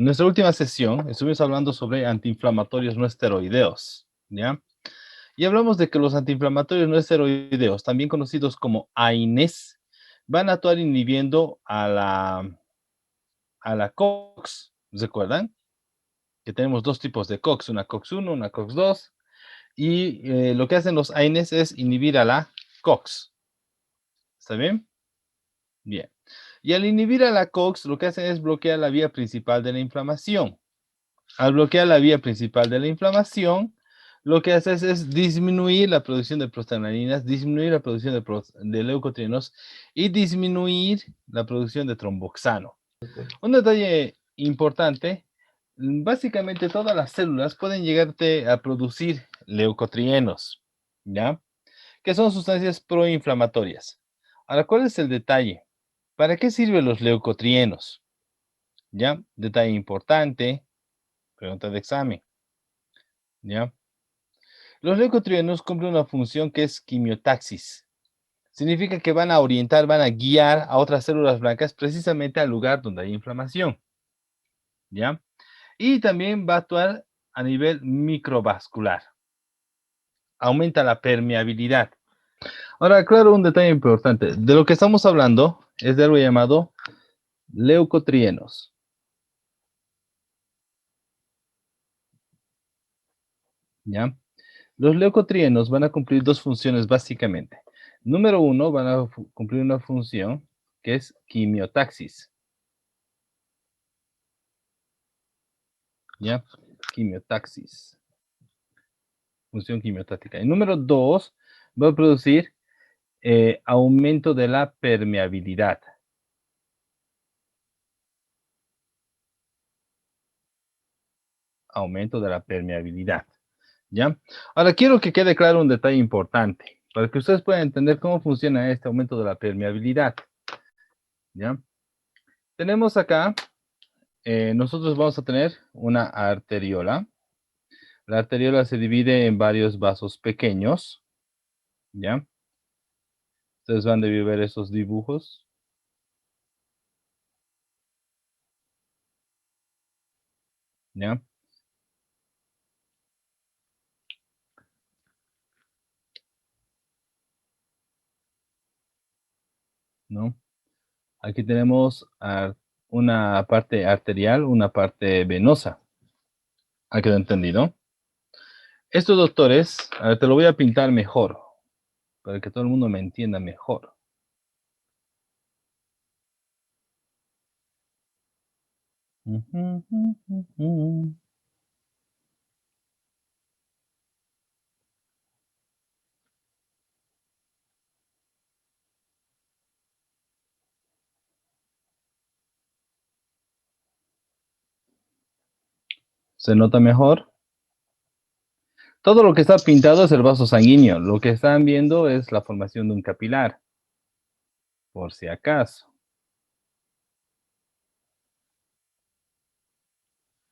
En nuestra última sesión estuvimos hablando sobre antiinflamatorios no esteroideos, ¿ya? Y hablamos de que los antiinflamatorios no esteroideos, también conocidos como AINES, van a actuar inhibiendo a la COX. ¿Recuerdan? Que tenemos dos tipos de COX, una COX-1, una COX-2, y lo que hacen los AINES es inhibir a la COX. ¿Está bien? Bien. Y al inhibir a la COX, lo que hacen es bloquear la vía principal de la inflamación. Al bloquear la vía principal de la inflamación, lo que hace es disminuir la producción de prostaglandinas, disminuir la producción de leucotrienos y disminuir la producción de tromboxano. Un detalle importante, básicamente todas las células pueden llegarte a producir leucotrienos, ¿ya? Que son sustancias proinflamatorias. Ahora, ¿cuál es el detalle? ¿Para qué sirven los leucotrienos? ¿Ya? Detalle importante, pregunta de examen, ¿ya? Los leucotrienos cumplen una función que es quimiotaxis. Significa que van a orientar, van a guiar a otras células blancas precisamente al lugar donde hay inflamación, ¿ya? Y también va a actuar a nivel microvascular. Aumenta la permeabilidad. Ahora, claro, un detalle importante. De lo que estamos hablando es de algo llamado leucotrienos, ¿ya? Los leucotrienos van a cumplir dos funciones básicamente. Número uno, van a cumplir una función que es quimiotaxis, ¿ya? Quimiotaxis, función quimiotática. Y número dos, va a producir aumento de la permeabilidad. Aumento de la permeabilidad, ¿ya? Ahora quiero que quede claro un detalle importante, para que ustedes puedan entender cómo funciona este aumento de la permeabilidad, ¿ya? Tenemos acá, nosotros vamos a tener una arteriola. La arteriola se divide en varios vasos pequeños, ¿ya? Ustedes van a ver esos dibujos, ¿ya? ¿No? Aquí tenemos una parte arterial, una parte venosa. ¿Ha quedado entendido? Estos doctores, a ver, te lo voy a pintar mejor, para que todo el mundo me entienda mejor. Ujú, ujú, ujú. ¿Se nota mejor? Todo lo que está pintado es el vaso sanguíneo. Lo que están viendo es la formación de un capilar, por si acaso.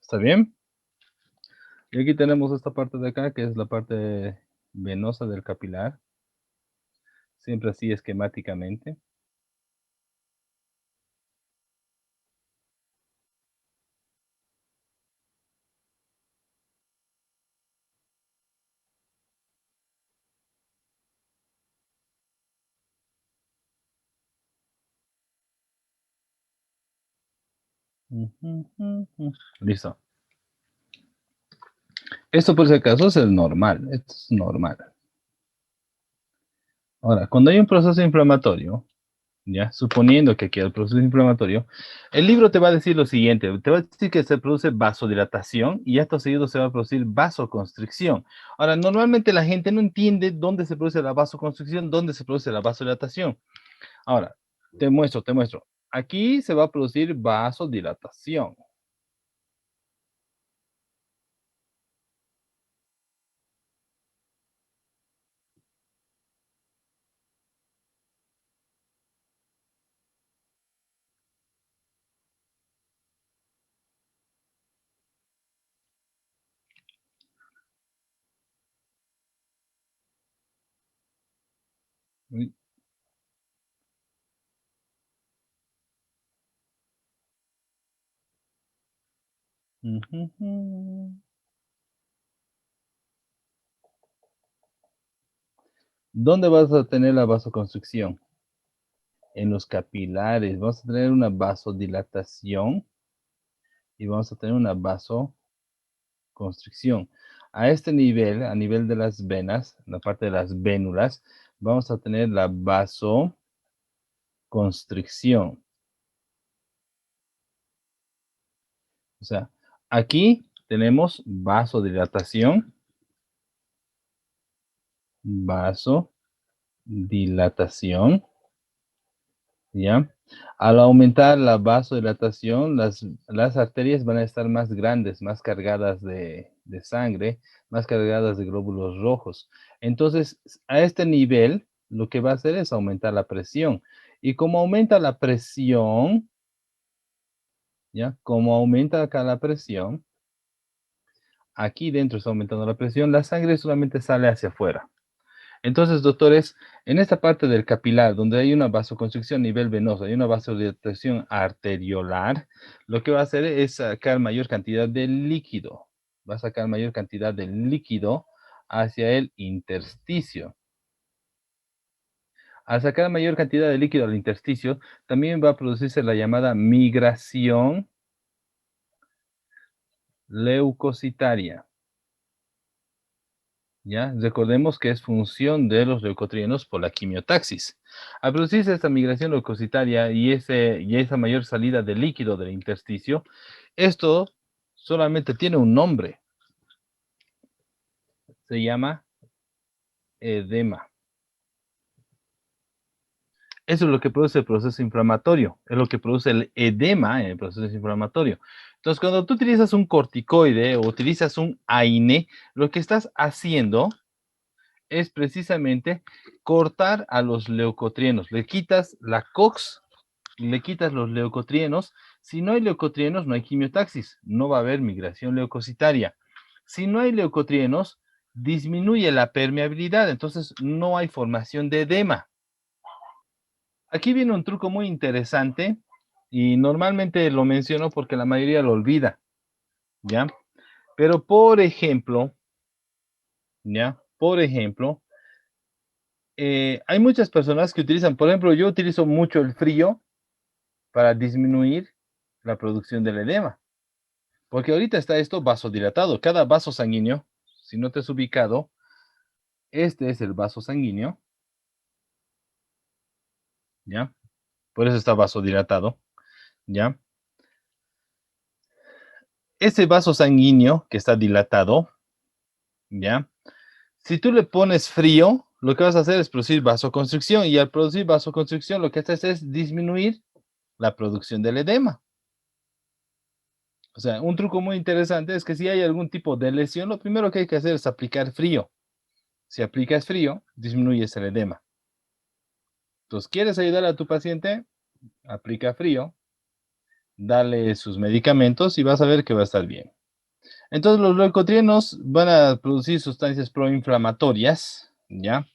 ¿Está bien? Y aquí tenemos esta parte de acá, que es la parte venosa del capilar, siempre así esquemáticamente. Ujú, ujú. Listo. Esto por si acaso es el normal, esto es normal. Ahora, cuando hay un proceso inflamatorio, ya, suponiendo que aquí hay el proceso inflamatorio, el libro te va a decir lo siguiente, te va a decir que se produce vasodilatación y acto seguido se va a producir vasoconstricción. Ahora, normalmente la gente no entiende dónde se produce la vasoconstricción, dónde se produce la vasodilatación. Ahora, te muestro. Aquí se va a producir vasodilatación. Ujujú. ¿Dónde vas a tener la vasoconstricción? En los capilares. Vamos a tener una vasodilatación y vamos a tener una vasoconstricción. A este nivel, a nivel de las venas, la parte de las vénulas, vamos a tener la vasoconstricción. O sea, aquí tenemos vasodilatación, vasodilatación, ¿ya? Al aumentar la vasodilatación, las arterias van a estar más grandes, más cargadas de sangre, más cargadas de glóbulos rojos. Entonces, a este nivel, lo que va a hacer es aumentar la presión. Y como aumenta la presión, ¿ya? Como aumenta acá la presión, aquí dentro está aumentando la presión, la sangre solamente sale hacia afuera. Entonces, doctores, en esta parte del capilar, donde hay una vasoconstricción a nivel venoso, hay una vasodilatación arteriolar, lo que va a hacer es sacar mayor cantidad de líquido. Va a sacar mayor cantidad de líquido hacia el intersticio. Al sacar mayor cantidad de líquido al intersticio, también va a producirse la llamada migración leucocitaria. ¿Ya? Recordemos que es función de los leucotrienos por la quimiotaxis. Al producirse esta migración leucocitaria y esa mayor salida de líquido del intersticio, esto solamente tiene un nombre, se llama edema. Eso es lo que produce el proceso inflamatorio, es lo que produce el edema en el proceso inflamatorio. Entonces, cuando tú utilizas un corticoide o utilizas un AINE, lo que estás haciendo es precisamente cortar a los leucotrienos. Le quitas la COX, le quitas los leucotrienos. Si no hay leucotrienos, no hay quimiotaxis, no va a haber migración leucocitaria. Si no hay leucotrienos, disminuye la permeabilidad, entonces no hay formación de edema. Aquí viene un truco muy interesante y normalmente lo menciono porque la mayoría lo olvida, ¿ya? Pero por ejemplo, ¿ya? Por ejemplo, hay muchas personas que utilizan, por ejemplo, yo utilizo mucho el frío para disminuir la producción del edema, porque ahorita está esto vasodilatado. Cada vaso sanguíneo, si no te has ubicado, este es el vaso sanguíneo, ¿ya? Por eso está vasodilatado, ¿ya? Ese vaso sanguíneo que está dilatado, ¿ya? Si tú le pones frío, lo que vas a hacer es producir vasoconstricción y al producir vasoconstricción lo que haces es disminuir la producción del edema. O sea, un truco muy interesante es que si hay algún tipo de lesión, lo primero que hay que hacer es aplicar frío. Si aplicas frío, disminuyes el edema. Entonces, ¿quieres ayudar a tu paciente? Aplica frío, dale sus medicamentos y vas a ver que va a estar bien. Entonces, los leucotrienos van a producir sustancias proinflamatorias, ¿ya?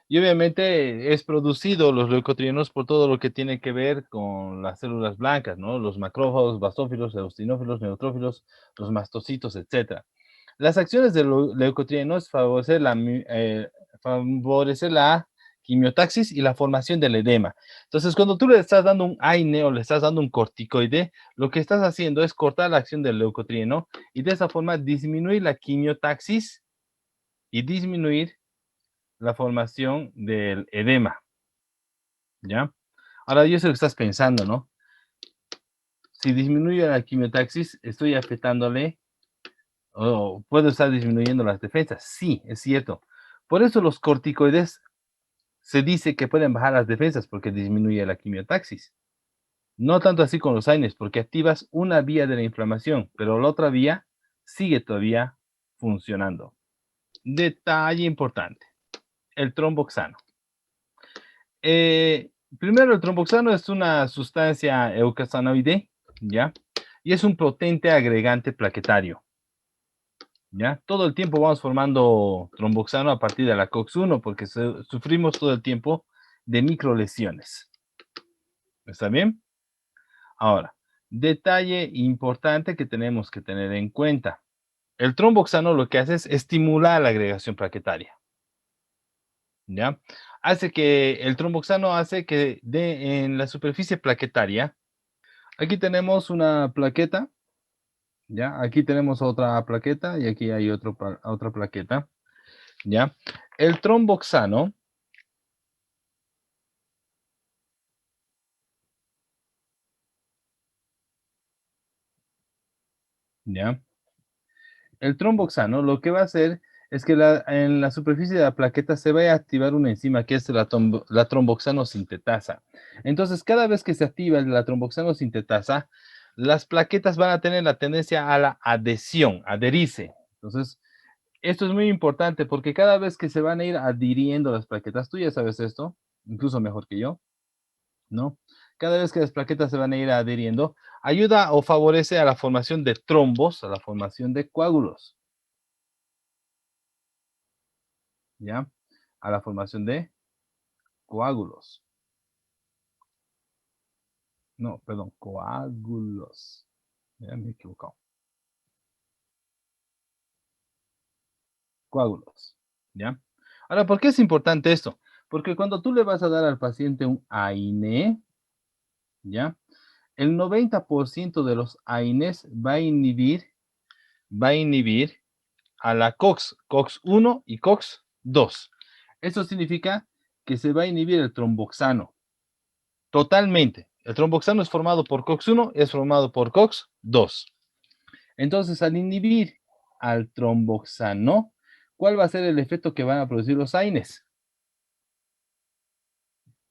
Y obviamente es producido los leucotrienos por todo lo que tiene que ver con las células blancas, ¿no? Los macrófagos, basófilos, eosinófilos, neutrófilos, los mastocitos, etcétera. Las acciones del leucotrieno es favorecer la quimiotaxis y la formación del edema. Entonces, cuando tú le estás dando un AINE o le estás dando un corticoide, lo que estás haciendo es cortar la acción del leucotrieno y de esa forma disminuir la quimiotaxis y disminuir la formación del edema, ¿ya? Ahora, yo sé lo que estás pensando, ¿no? Si disminuye la quimiotaxis, estoy afectándole o puedo estar disminuyendo las defensas. Sí, es cierto. Por eso los corticoides se dice que pueden bajar las defensas porque disminuye la quimiotaxis. No tanto así con los AINES, porque activas una vía de la inflamación, pero la otra vía sigue todavía funcionando. Detalle importante, el tromboxano. Primero, el tromboxano es una sustancia eucasanoide, ¿ya? Y es un potente agregante plaquetario. ¿Ya? Todo el tiempo vamos formando tromboxano a partir de la COX-1 porque sufrimos todo el tiempo de microlesiones. ¿Está bien? Ahora, Detalle importante que tenemos que tener en cuenta. El tromboxano lo que hace es estimular la agregación plaquetaria. ¿Ya? El tromboxano hace que en la superficie plaquetaria, aquí tenemos una plaqueta, ¿ya? Aquí tenemos otra plaqueta y aquí hay otra plaqueta, ¿ya? El tromboxano, ¿ya? El tromboxano lo que va a hacer es que en la superficie de la plaqueta se va a activar una enzima que es la tromboxano sintetasa. Entonces, cada vez que se activa la tromboxano sintetasa, las plaquetas van a tener la tendencia a la adhesión, adherirse. Entonces, esto es muy importante porque cada vez que se van a ir adhiriendo las plaquetas, tú ya sabes esto, incluso mejor que yo, ¿no? Cada vez que las plaquetas se van a ir adhiriendo, ayuda o favorece a la formación de trombos, a la formación de coágulos. ¿Ya? A la formación de coágulos. No, perdón, coágulos. Ya me he equivocado. Coágulos. ¿Ya? Ahora, ¿por qué es importante esto? Porque cuando tú le vas a dar al paciente un AINE, ¿ya? El 90% de los AINES va a inhibir a la COX-1 y COX-2. Eso significa que se va a inhibir el tromboxano. Totalmente. El tromboxano es formado por COX-1 y es formado por COX-2. Entonces, al inhibir al tromboxano, ¿cuál va a ser el efecto que van a producir los AINES?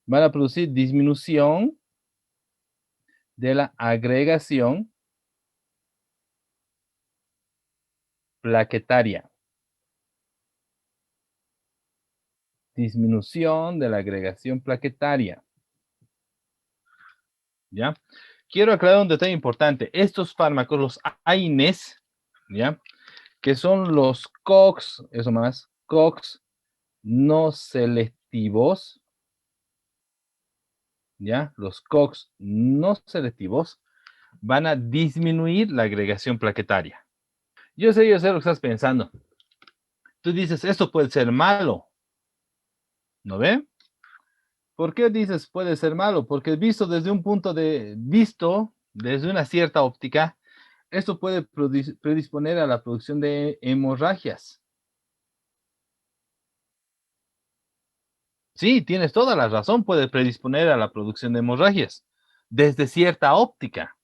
Van a producir disminución de la agregación plaquetaria. Disminución de la agregación plaquetaria. ¿Ya? Quiero aclarar un detalle importante. Estos fármacos, los AINES, ¿ya? Que son los COX, eso más, COX no selectivos, ¿ya? Los COX no selectivos van a disminuir la agregación plaquetaria. Yo sé lo que estás pensando. Tú dices, esto puede ser malo, ¿no ve? ¿Por qué dices puede ser malo? Porque visto desde una cierta óptica, esto puede predisponer a la producción de hemorragias. Sí, tienes toda la razón, puede predisponer a la producción de hemorragias desde cierta óptica.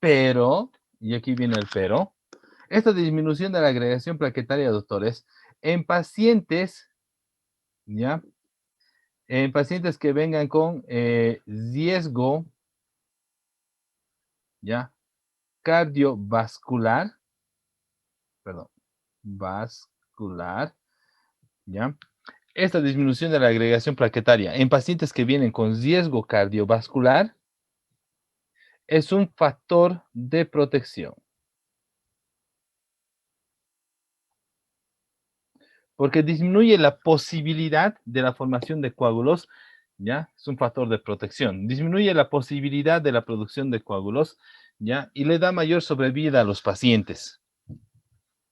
Pero, y aquí viene el pero, esta disminución de la agregación plaquetaria, doctores, en pacientes, ¿ya? En pacientes que vengan con riesgo, ¿ya? Cardiovascular, perdón, vascular, ¿ya? Esta disminución de la agregación plaquetaria en pacientes que vienen con riesgo cardiovascular es un factor de protección, porque disminuye la posibilidad de la formación de coágulos, ¿ya? Es un factor de protección. Disminuye la posibilidad de la producción de coágulos, ¿ya? Y le da mayor sobrevida a los pacientes.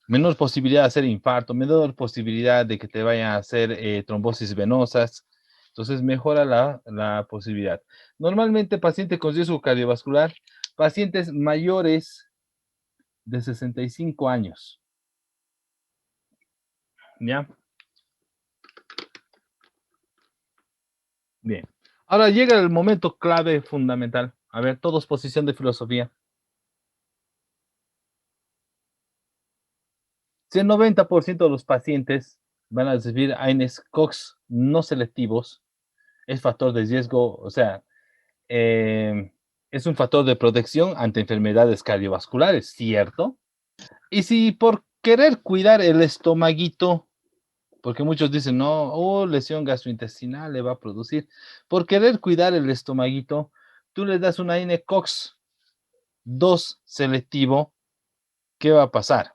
Menor posibilidad de hacer infarto, menor posibilidad de que te vayan a hacer trombosis venosas. Entonces mejora la posibilidad. Normalmente pacientes con riesgo cardiovascular, pacientes mayores de 65 años, ¿ya? Bien. Ahora llega el momento clave fundamental. A ver, todos posición de filosofía. Si el 90% de los pacientes van a recibir AINES COX no selectivos, es factor de riesgo, o sea, es un factor de protección ante enfermedades cardiovasculares, ¿cierto? Y si por querer cuidar el estomaguito, porque muchos dicen, no, lesión gastrointestinal le va a producir, por querer cuidar el estomaguito, tú le das una AINE COX 2 selectivo, ¿qué va a pasar?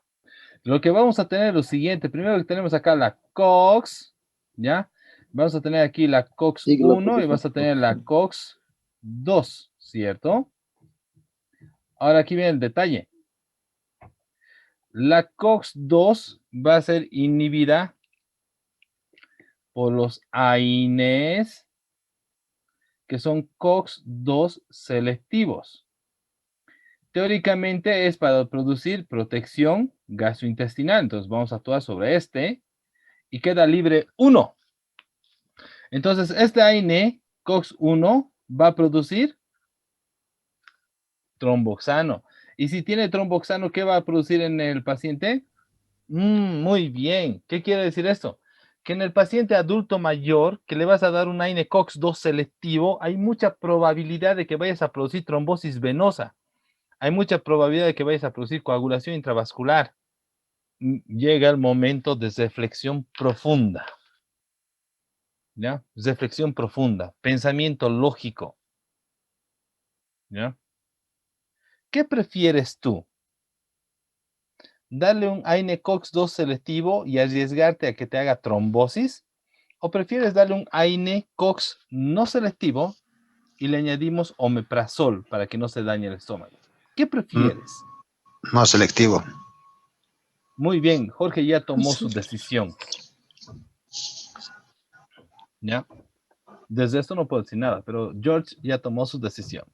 Lo que vamos a tener es lo siguiente. Primero que tenemos acá la COX, ¿ya? Vamos a tener aquí la COX Siglo 1 y vas a tener la COX 2, ¿cierto? Ahora aquí viene el detalle. La COX-2 va a ser inhibida por los AINEs que son COX-2 selectivos. Teóricamente es para producir protección gastrointestinal. Entonces vamos a actuar sobre este y queda libre 1. Entonces este AINE COX-1 va a producir tromboxano. Y si tiene tromboxano, ¿qué va a producir en el paciente? Muy bien. ¿Qué quiere decir esto? Que en el paciente adulto mayor que le vas a dar un AINE COX-2 selectivo, hay mucha probabilidad de que vayas a producir trombosis venosa. Hay mucha probabilidad de que vayas a producir coagulación intravascular. Llega el momento de reflexión profunda. ¿Ya? Reflexión profunda, pensamiento lógico. ¿Ya? ¿Qué prefieres tú? ¿Darle un AINE COX-2 selectivo y arriesgarte a que te haga trombosis? ¿O prefieres darle un AINE COX no selectivo y le añadimos omeprazol para que no se dañe el estómago? ¿Qué prefieres? No selectivo. Muy bien, Jorge ya tomó Sí. su decisión. ¿Ya? Desde esto no puedo decir nada, pero George ya tomó su decisión.